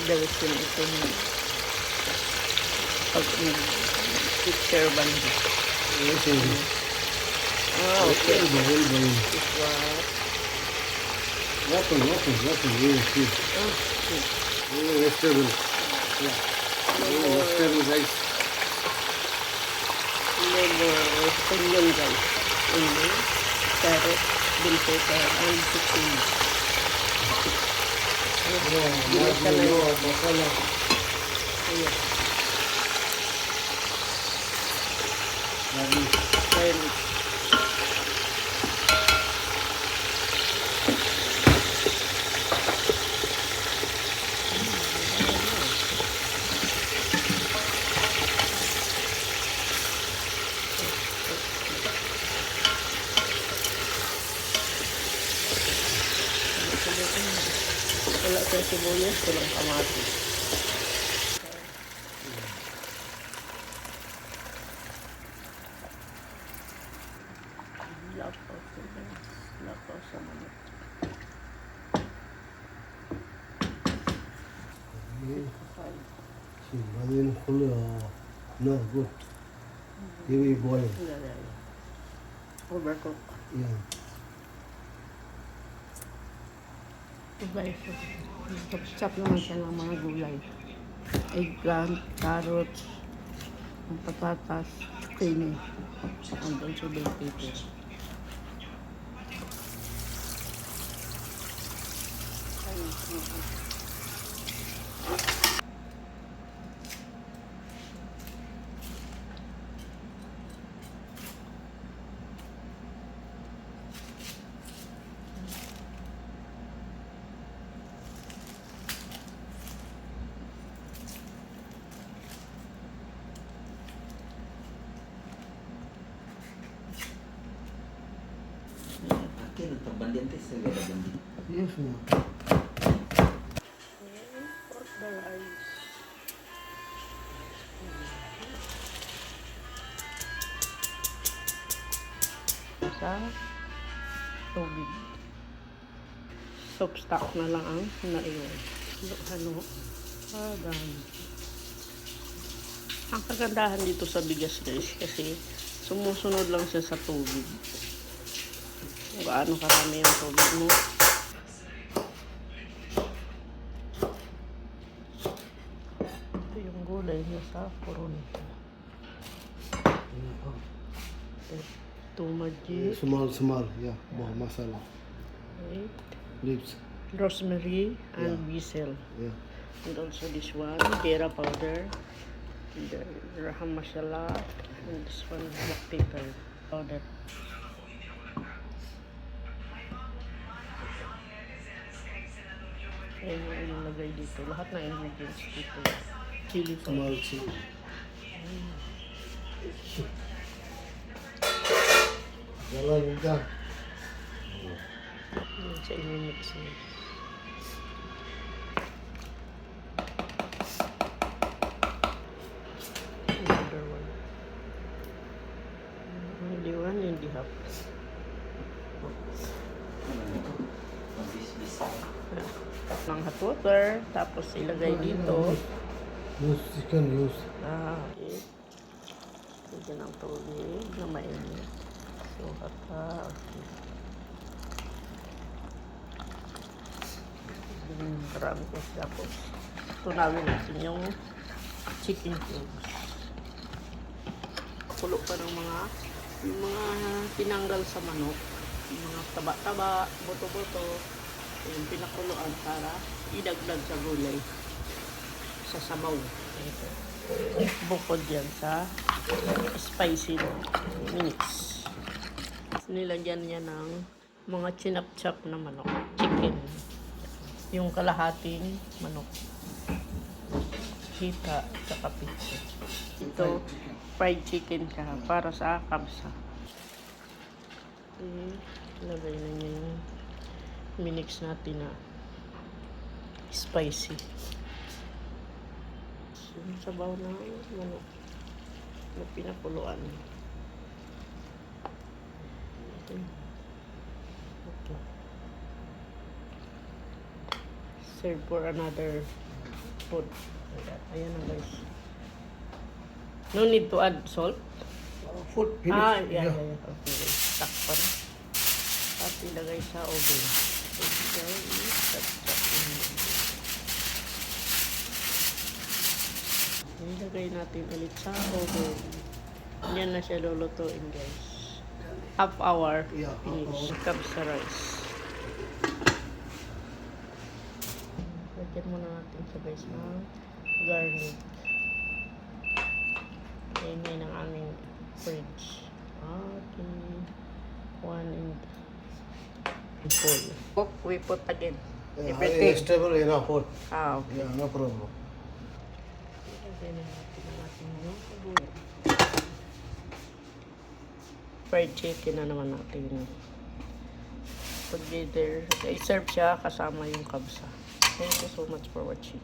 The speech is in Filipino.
Dalasin ito na pag picture banda. Yes, Okay. Bahul. This one. Water. Yes. Vegetable. Yeah. Vegetable rice. Onion guys. Onion, carrot, bell pepper, and zucchini. Masala. Ayan. Garlic. Wala sa sibuyas, walang kamatis. Lakaw sa manok. Onion full. No, good. You will boil. Overcook. Yeah. Guys, chop naman siya ng mga gulay. Eggplant, carrots, ang patatas, zucchini, and also bell pepper. Aqui no trabalhante se vê bandi. Yes, ma'am. Pork the rice. Sa tubig. Soup stock na lang ang naiwan. Ano? Dami. Ang kagandahan dito sa bigas guys kasi sumusunod lang siya sa tubig. Kung gaano karami yung tubig mo. Ito yung gulay niya sa puron. Tumaji, Small. Yeah. More masala. Leaves. rosemary, and basil. Yeah. And also this one, jeera powder, and the raham masala, and this one, black pepper powder. Ayan yung inilagay dito. Lahat na ingredients dito. Chili Small powder. chili. Jalan udah. Yan sa imimix niya. Another one. Hindi one, hindi half. Bis-bis. Ng hot water, tapos ilagay dito. Use chicken use. Okay. Lagyan ng tubig na mainit. So, okay. Marami ko siya. Tapos, tunawin natin yung chicken cubes. Kulo pa ng yung mga tinanggal sa manok. Yung mga taba-taba, buto-buto. Yung pinakuluan para idagdag sa gulay. Sa sabaw. Ito. Bukod yan sa spicy mix. Nilagyan niya ng mga chinap-chap na manok. Chicken. Yung kalahating manok. Hita at pizza. Ito, fried chicken siya para sa kabsa. Okay. Lagay na niya yung minix natin na spicy. Yung sabaw na manok na pinakuluan. Okay. Serve for another teaspoon. Ayan na guys. No need to add salt. Food finish. Yeah. Okay. Takpan. At ilagay sa oven. Ilagay natin ulit sa oven. Yan na siya lulutuin guys. Half hour. Yeah, Finish. half Cup sa rice. Lagyan muna natin sa guys ng garlic. Ingay ng aming fridge. Okay. 1 and full. Cook, we put again. Yeah, Everything. stable enough food. Okay. Yeah, no problem. Ilagay na natin ang ating yung gulay. Fried chicken na naman natin. Together. I-serve siya kasama yung kabsa. Thank you so much for watching.